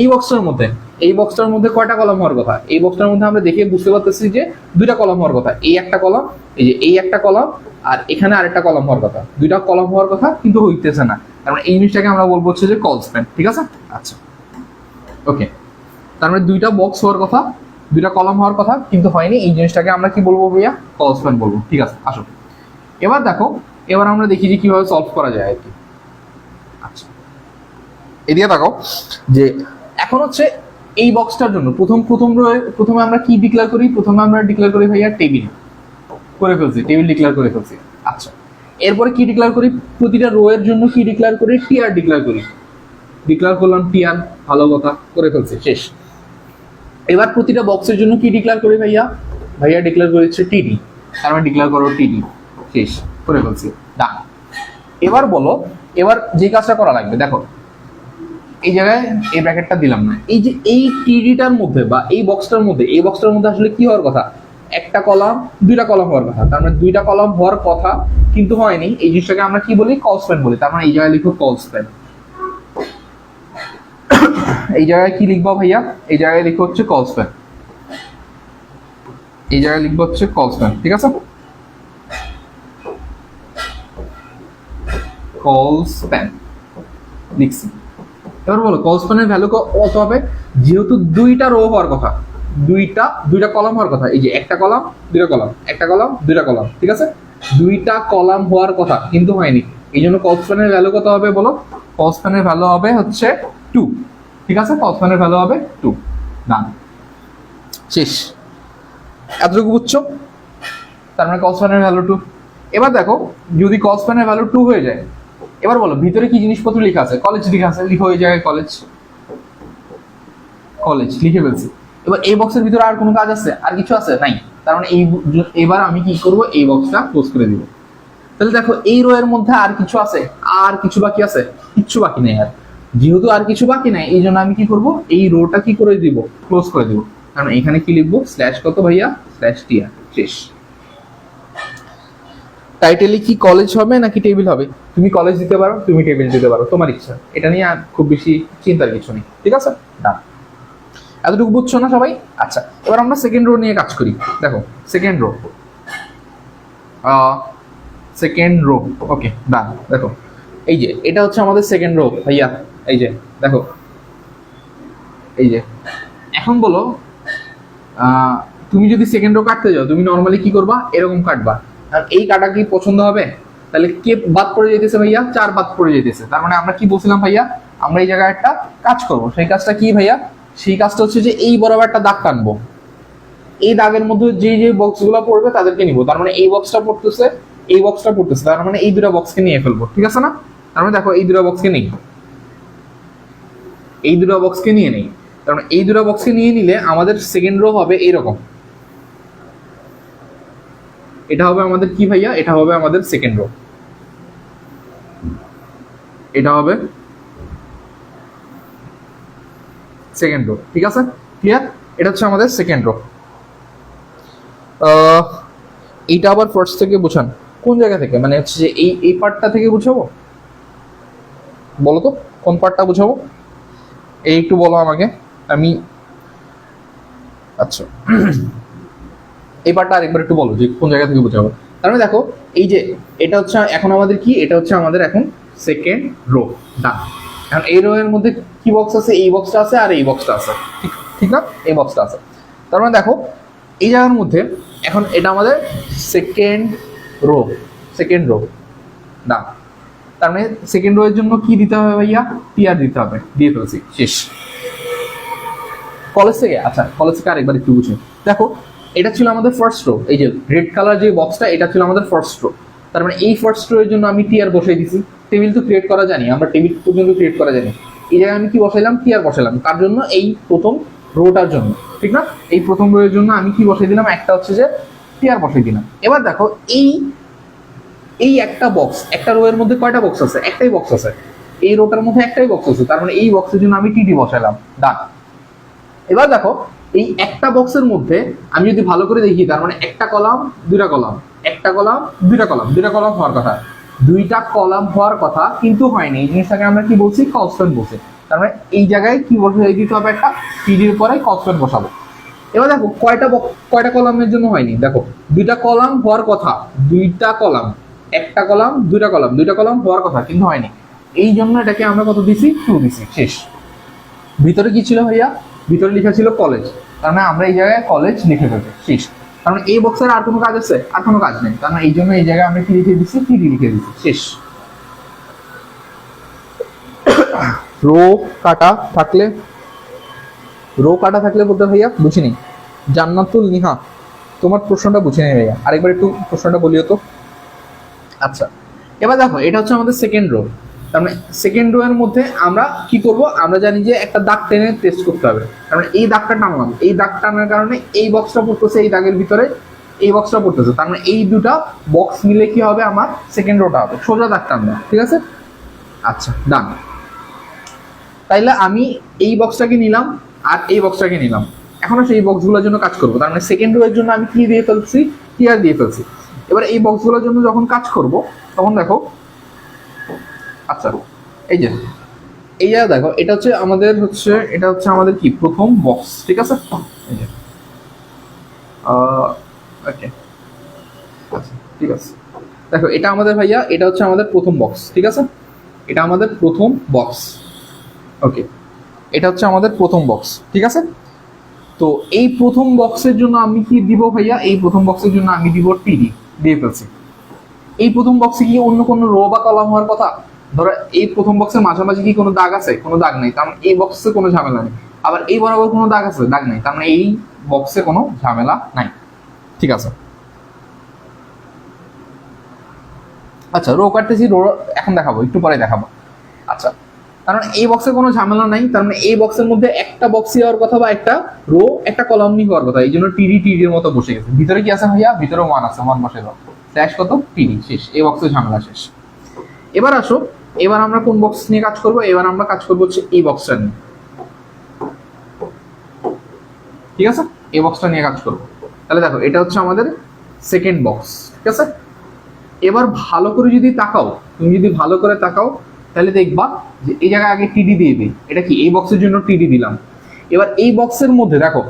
এই বক্সটার মধ্যে, এই বক্সটার মধ্যে কয়টা কলাম হওয়ার কথা? এই বক্সটার মধ্যে আমরা দেখে বুঝতে পারতেছি যে দুইটা কলাম হওয়ার কথা। এই একটা কলাম, এই যে এই একটা কলাম, আর এখানে আরেকটা কলাম হওয়ার কথা। দুইটা কলাম হওয়ার কথা কিন্তু হইতেছে না, কারণ এই জিনিসটাকে আমরা বলবো হচ্ছে যে কল স্প্যান। ঠিক আছে, আচ্ছা ওকে। তার মানে দুইটা বক্স হওয়ার কথা, দুইটা কলাম হওয়ার কথা কিন্তু হয়নি, এই জিনিসটাকে আমরা কি বলবো ভাইয়া? কল স্প্যান বলবো। ঠিক আছে, আসো এবার দেখো, এবার আমরা দেখি যে কিভাবে সলভ করা যায় আর কি। আচ্ছা এদিকে দেখো যে এখন হচ্ছে এই বক্সটার জন্য প্রথমে আমরা কি ডিক্লেয়ার করি? প্রথমে আমরা ডিক্লেয়ার করি ভাইয়া টেবিল করে ফেলছি, টেবিল ডিক্লেয়ার করে ফেলছি। আচ্ছা এরপরে কি ডিক্লেয়ার করি? প্রতিটা রো এর জন্য কি ডিক্লেয়ার করি? টিআর ডিক্লেয়ার করি। ডিক্লেয়ার করলাম টিআর, ভালো কথা, করে ফেলছি, শেষ। এবার প্রতিটা বক্সের জন্য কি ডিক্লেয়ার করি ভাইয়া? ভাইয়া ডিক্লেয়ার করেছে টিডি, তার মানে ডিক্লেয়ার করো টিডি, শেষ, করে ফেলছি, ডান। এবার বলো, এবার যে কাজটা করা লাগবে, দেখো এই জায়গায় এই ব্র্যাকেটটা দিলাম না, এই যে এই টিডিটার মধ্যে বা এই বক্সটার মধ্যে, এই বক্সটার মধ্যে আসলে কি হওয়ার কথা? একটা কলাম, দুইটা কলাম হওয়ার কথা। তার মানে দুইটা কলাম হওয়ার কথা কিন্তু হয়নি, এই জিনিসটাকে আমরা কি বলি? কল স্প্যান বলি। তার মানে এই জায়গায় লিখো কল স্প্যান। এই জায়গায় কি লিখবো ভাইয়া? এই জায়গায় লিখবো হচ্ছে কল স্প্যান, এই জায়গায় লিখবো হচ্ছে কল স্প্যান। ঠিক আছে, কল স্প্যান লিখছি। এবার বলো কল স্প্যানের ভ্যালু কত হবে? যেহেতু দুইটা রো হওয়ার কথা, দুইটা কলাম হওয়ার কথা, এই যে একটা কলাম, দুইটা কলাম, একটা কলাম, দুইটা কলাম। ঠিক আছে, দুইটা কলাম হওয়ার কথা কিন্তু হয়নি, এই জন্য কল স্প্যানের ভ্যালু কত হবে বলো? কল স্প্যানের ভ্যালু হবে হচ্ছে 2। ঠিক আছে, কল স্প্যানের ভ্যালু হবে 2, ডান, শেষ। এতটুকু বুঝছো? তার মানে কল স্প্যানের ভ্যালু 2। এবার দেখো যদি কল স্প্যানের ভ্যালু 2 হয়ে যায়, এবার বলো ভিতরে কি জিনিসপত্র লেখা আছে? কলেজ লেখা আছে, লিখো এই জায়গায় কলেজ, কলেজ লিখে ফেলছি। এবার এই বক্সের ভিতরে আর কোনো কাজ আছে? আর কিছু আছে? নাই। তার মানে এবার আমি কি করব? এই বক্সটা ক্লোজ করে দিব। তাহলে দেখো এই রো এর মধ্যে আর কিছু আছে? আর কিছু বাকি আছে? কিচ্ছু বাকি নেই আর। যেহেতু আর কিছু বাকি নাই, এই জন্য আমি কি করব? এই রোটা কি করে দিব? ক্লোজ করে দিব। কারণ এখানে কি লিখবো? স্ল্যাশ কত ভাইয়া? স্ল্যাশ টিআর, শেষ। টাইটেলে কি কলেজ হবে নাকি টেবিল হবে? তুমি কলেজ দিতে পারো, তুমি টেবিল দিতে পারো, তোমার ইচ্ছা। এটা নিয়ে আর খুব বেশি চিন্তার কিছু নেই। ঠিক আছে, না এতটুকু বুঝছো না সবাই? আচ্ছা এবার আমরা সেকেন্ড রো নিয়ে কাজ করি। দেখো সেকেন্ড রো, সেকেন্ড রো, ওকে ডান। দেখো এই যে এটা হচ্ছে আমাদের সেকেন্ড রো ভাইয়া, এই যে দেখো, এই যে এখন বলো তুমি যদি সেকেন্ড রো কাটতে যাও, তুমি নর্মালি কি করবা? এরকম কাটবা। আর এই কাটা কি পছন্দ হবে? তাহলে কে বাদ পড়ে যেতেছে ভাইয়া? 4 বাদ পড়ে যেতেছে। তার মানে আমরা কি বলছিলাম ভাইয়া? আমরা এই জায়গায় একটা কাজ করব। সেই কাজটা কি ভাইয়া? সেই কাজটা হচ্ছে যে এই বরাবর একটা দাগ টানবো, এই দাগের মধ্যে যে যে বক্সগুলো পড়বে তাদেরকে নিব। তার মানে এই বক্সটা পড়তেছে, এই বক্সটা পড়তেছে, তার মানে এই দুটো বক্সকে নিয়ে ফেলবো। ঠিক আছে না? তার মানে দেখো এই দুটো বক্সকে নেই, এই দুটো বক্সকে নিয়ে নেই। তার মানে এই দুটো বক্সকে নিয়ে নিলে আমাদের সেকেন্ড রো হবে এইরকম। এটা হবে আমাদের কি ভাইয়া? এটা হবে আমাদের সেকেন্ড রো, এটা হবে সেকেন্ড রো। ঠিক আছে, ক্লিয়ার? এটা হচ্ছে আমাদের সেকেন্ড রো। এইটা আবার ফার্স্ট থেকে বুঝান, কোন জায়গা থেকে? মানে হচ্ছে যে এই পার্টটা থেকে বুঝাবো? বলো তো কোন পার্টটা বুঝাবো? এই একটু বলো আমাকে, আমি আচ্ছা এই পার্টটা আরেকবার একটু বলো যে কোন জায়গা থেকে বুঝাবো। তার মানে দেখো এই যে এটা হচ্ছে এখন আমাদের কি? এটা হচ্ছে আমাদের এখন সেকেন্ড রো, ডান। এখন এই রো এর মধ্যে কি বক্স আছে? এই বক্সটা আছে আর এই বক্সটা আছে, ঠিক ঠিক না? এই বক্সটা আছে। তার মানে দেখো এই জায়গার মধ্যে এখন এটা আমাদের সেকেন্ড রো, সেকেন্ড রো, ডান। তার মানে সেকেন্ড রো এর জন্য কি দিতে হবে ভাইয়া? টিআর দিতে হবে, দিয়ে ফেলছি, শেষ। কলেজ থেকে, আচ্ছা কলেজ থেকে আরেকবার একটু বুঝি। দেখো এটা ছিল আমাদের ফার্স্ট রো, এই যে রেড কালার যে বক্সটা এটা ছিল আমাদের ফার্স্ট রো। তার মানে এই ফার্স্ট রো এর জন্য আমি টিআর বসাই দিছি। টেবিল তো ক্রিয়েট করা জানি, আমরা টেবিল পর্যন্ত ক্রিয়েট করা জানি। এই জায়গায় আমি কি বসাইলাম, টিআর বসাইলাম। কার জন্য? এই প্রথম রোটার জন্য, ঠিক না? এই প্রথম রো এর জন্য আমি কি বসাই দিলাম, একটা হচ্ছে যে টিআর বসাই দিলাম। এবার দেখো এই এই একটা বক্স, একটা রো এর মধ্যে কয়টা বক্স আছে? একটাই বক্স আছে। এই রোটার মধ্যে একটাই বক্স আছে, তার মানে এই বক্সের জন্য আমি টিডি বসাইলাম। ডান। এবার দেখো এই একটা বক্সের মধ্যে আমি যদি ভালো করে দেখি, তার মানে একটা কলাম দুইটা কলাম, একটা কলাম দুইটা কলাম, দুইটা কলাম হওয়ার কথা, দুইটা কলাম হওয়ার কথা কিন্তু হয়নি। এই জিনিসটাকে আমরা কি বলছি, কনস্ট্যান্ট বলছি। তার মানে এই জায়গায় কি বসাই দিতে হবে, একটা টিডির পরে কনস্ট্যান্ট বসাবো। এবার দেখো কয়টা কলামের জন্য হয়নি, দেখো দুইটা কলাম হওয়ার কথা, দুইটা কলাম, একটা কলাম দুইটা কলাম, দুইটা কলাম হওয়ার কথা কিন্তু হয়নি। এই জন্য এটাকে আমরা কত দিছি, 2 দিছি। শেষ। ভিতরে কি ছিল ভাইয়া? ভিতরে লেখা ছিল কলেজ, তার মানে আমরা এই জায়গায় কলেজ লিখে ফেলছি। শেষ। কারণ এই বক্সের আর কোনো কাজ আছে? আর কোনো কাজ নেই, কারণ এই জন্য এই জায়গায় আমরা কি লিখে দিচ্ছি, টিডি লিখে দিচ্ছি। শেষ। রো কাটা থাকলে, রো কাটা থাকলে বলতে ভাইয়া বুঝিনি। জান্নাতুল নিহা, তোমার প্রশ্নটা বুঝে নেই ভাইয়া, আরেকবার একটু প্রশ্নটা বলিও তো। আচ্ছা এবার দেখো এটা হচ্ছে আমাদের সেকেন্ড রো। তার মানে সেকেন্ড রো এর মধ্যে আমরা কি করব, আমরা জানি যে একটা দাগ টেনে টেস্ট করতে হবে। তার মানে এই দাগটা টানলাম, এই দাগ টানার কারণে এই বক্সটা পড়তেছে, এই দাগের ভিতরে এই বক্সটা পড়তেছে। তার মানে এই দুটা বক্স মিলে কি হবে, আমার সেকেন্ড রোটা হবে। সোজা দাগ টানলাম, ঠিক আছে? আচ্ছা ডান। তাইলে আমি এই বক্সটাকে নিলাম আর এই বক্সটাকে নিলাম, এখন আসলে এই বক্সগুলোর জন্য কাজ করবো। তার মানে সেকেন্ড রো এর জন্য আমি কি দিয়ে ফেলছি, টিআর দিয়ে ফেলছি। এবার এই বক্সগুলোর জন্য যখন কাজ করব তখন দেখো, আচ্ছা এই যে এই জায়গা দেখো, এটা হচ্ছে আমাদের কি প্রথম বক্স, ঠিক আছে? এই যে ওকে, আচ্ছা ঠিক আছে। দেখো এটা আমাদের ভাইয়া, এটা হচ্ছে আমাদের প্রথম বক্স, ঠিক আছে? এটা আমাদের প্রথম বক্স। ওকে, এটা হচ্ছে আমাদের প্রথম বক্স, ঠিক আছে? তো এই প্রথম বক্সের জন্য আমি কি দিব ভাইয়া, এই প্রথম বক্সের জন্য আমি দিব টিডি দিয়ে ফেলছি। এই প্রথম বক্সে কি অন্য কোনো রো বা কলাম হওয়ার কথা? ধরো এই প্রথম বক্সের মাঝামাঝি কি কোনো দাগ আছে? কোনো দাগ নেই, তার মানে এই বক্সে কোনো ঝামেলা নেই। আবার এই বরাবর কোনো দাগ আছে? দাগ নেই, তার মানে এই বক্সে কোনো ঝামেলা নাই, ঠিক আছে? আচ্ছা রো কাটতেছি, রো এখন দেখাবো, একটু পরে দেখাবো। আচ্ছা তার মানে এই বক্সে কোনো ঝামেলা নাই, তার মানে এই বক্সের মধ্যে একটা বক্সই হওয়ার কথা বা একটা রো একটা কলামই হওয়ার কথা, এই জন্য টিডির মতো বসে গেছে। ভিতরে কি আছে ভাইয়া? ভিতরে 1 আছে, 1 বসে দাও, স্ল্যাশ কত, টিডি। শেষ, এই বক্সের ঝামেলা শেষ। এবার আসো, এবার আমরা কোন বক্স নিয়ে কাজ করব? এবার আমরা কাজ করবো হচ্ছে এই বক্সটা নিয়ে, ঠিক আছে? এই বক্সটা নিয়ে কাজ করবো। তাহলে দেখো এটা হচ্ছে আমাদের সেকেন্ড বক্স, ঠিক আছে? এবার ভালো করে যদি তাকাও, তুমি যদি ভালো করে তাকাও তাহলে দেখবা যে এই জায়গায় আগে টিডি দিয়ে দিই। এটা কি? এই বক্সের জন্য টিডি দিলাম। এবার এই বক্সের মধ্যে দেখো,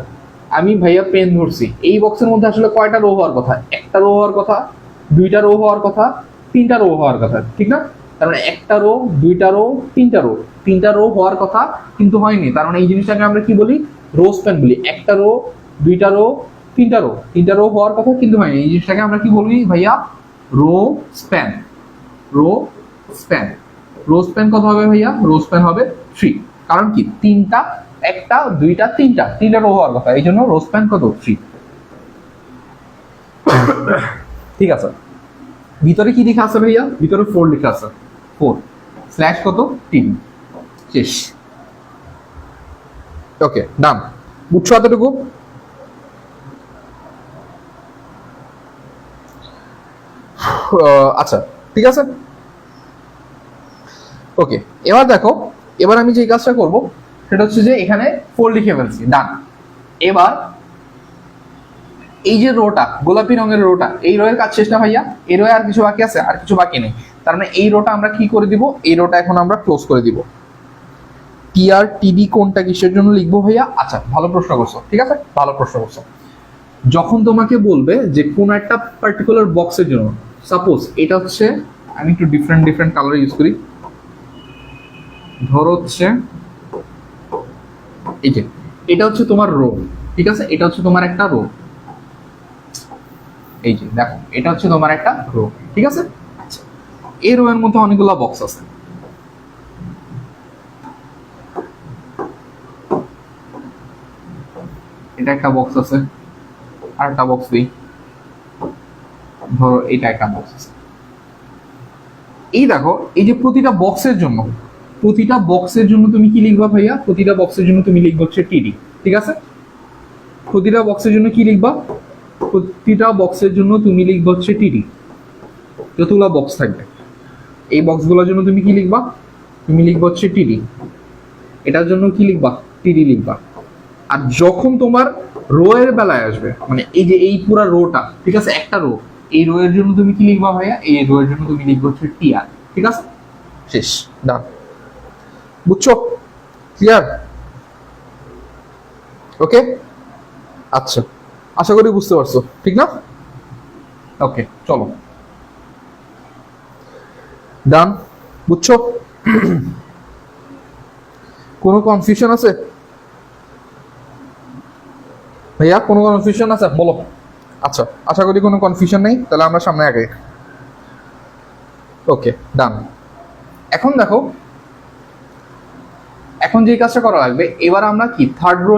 আমি ভাইয়া পেন ধরছি, এই বক্সের মধ্যে আসলে কয়টা রো হওয়ার কথা? একটা রো হওয়ার কথা, দুইটা রো হওয়ার কথা, তিনটা রো হওয়ার কথা, ঠিক না? তার মানে একটা রো, দুইটা রো, তিনটা রো হওয়ার কথা কিন্তু হয়নি। তার মানে এই জিনিসটাকে আমরা কি বলি? রো স্প্যান বলি। একটা রো, দুইটা রো, তিনটা রো হওয়ার কথা কিন্তু হয়নি, এই জিনিসটাকে আমরা কি বলি ভাইয়া? Rho span. Rho span, rho span কত হবে ভাইয়া? রো স্প্যান হবে 3। কারণ কি? তিনটা, একটা, দুইটা, তিনটা রো হওয়ার কথা, এই জন্য রো স্প্যান কত? 3। ঠিক আছে। ভিতরে কি লেখা আছে ভাইয়া? ভিতরে 4 লেখা আছে, 4 স্ল্যাশ কত, 3। শেষ। ওকে ডান, বুঝছো এতটুকু? আচ্ছা ঠিক আছে। ওকে এবার দেখো, এবার আমি যে কাজটা করব সেটা হচ্ছে যে এখানে 4 লিখে ফেলছি, ডান। এবার এই যে রোটা, গোলাপি রঙের রোটা, এই রোয়ের কাজ শেষ না ভাইয়া? এই রোয়ে আর কিছু বাকি আছে? আর কিছু বাকি নেই। তার মানে এই রোটা আমরা কি করে দিব? এই রোটা এখন আমরা ক্লোজ করে দিব। টিআর টিডি কোনটা কিসের জন্য লিখবো ভাইয়া? আচ্ছা ভালো প্রশ্ন করছো, ঠিক আছে, ভালো প্রশ্ন করছো। যখন তোমাকে বলবে যে কোন একটা পার্টিকুলার বক্সের জন্য, সাপোজ এটা হচ্ছে, আমি একটু ডিফারেন্ট কালার ইউজ করি, ধরো হচ্ছে এই যে এটা হচ্ছে তোমার রো, ঠিক আছে? এটা হচ্ছে তোমার একটা রো, এই যে দেখো এটা হচ্ছে তোমার একটা রো, ঠিক আছে? আচ্ছা এই রো এর মধ্যে অনেকগুলো বক্স আছে, এটা একটা বক্স আছে, আর একটা বক্স দিই, ধরো এটা একটা বক্স আছে। এই দেখো, এই যে প্রতিটা বক্সের জন্য তুমি কি লিখবা ভাইয়া? প্রতিটা বক্সের জন্য তুমি লিখবা হচ্ছে টিডি, ঠিক আছে? প্রতিটা বক্সের জন্য কি লিখবা? প্রতিটা বক্সের জন্য তুমি লিখবা হচ্ছে টিডি। যতগুলো বক্স থাকবে এই বক্সগুলোর জন্য তুমি কি লিখবা? তুমি লিখবা হচ্ছে টিডি। এটার জন্য কি লিখবা? টিডি লিখবা। আর যখন তোমার রো এর বেলায় আসবে, মানে এই যে এই পুরা রোটা, ঠিক আছে, একটা রো, এই রো এর জন্য তুমি কি লিখবা ভাইয়া? এই রো এর জন্য তুমি লিখবা হচ্ছে টিআর, ঠিক আছে? শেষ, ডান। বুঝছো? ক্লিয়ার? ওকে, আচ্ছা, আশা করি বুঝতে পারছো, ঠিক না? ওকে, চলো, ডান। বুঝছো? কোনো কনফিউশন আছে ভাইয়া? কোনো কনফিউশন আছে বলো। আচ্ছা, আশা করি কোনো কনফিউশন নেই, তাহলে আমরা সামনে আগে। ওকে, ডান। এখন দেখো, এখন যে কাজটা করা লাগবে, এবার আমরা কি থার্ড রো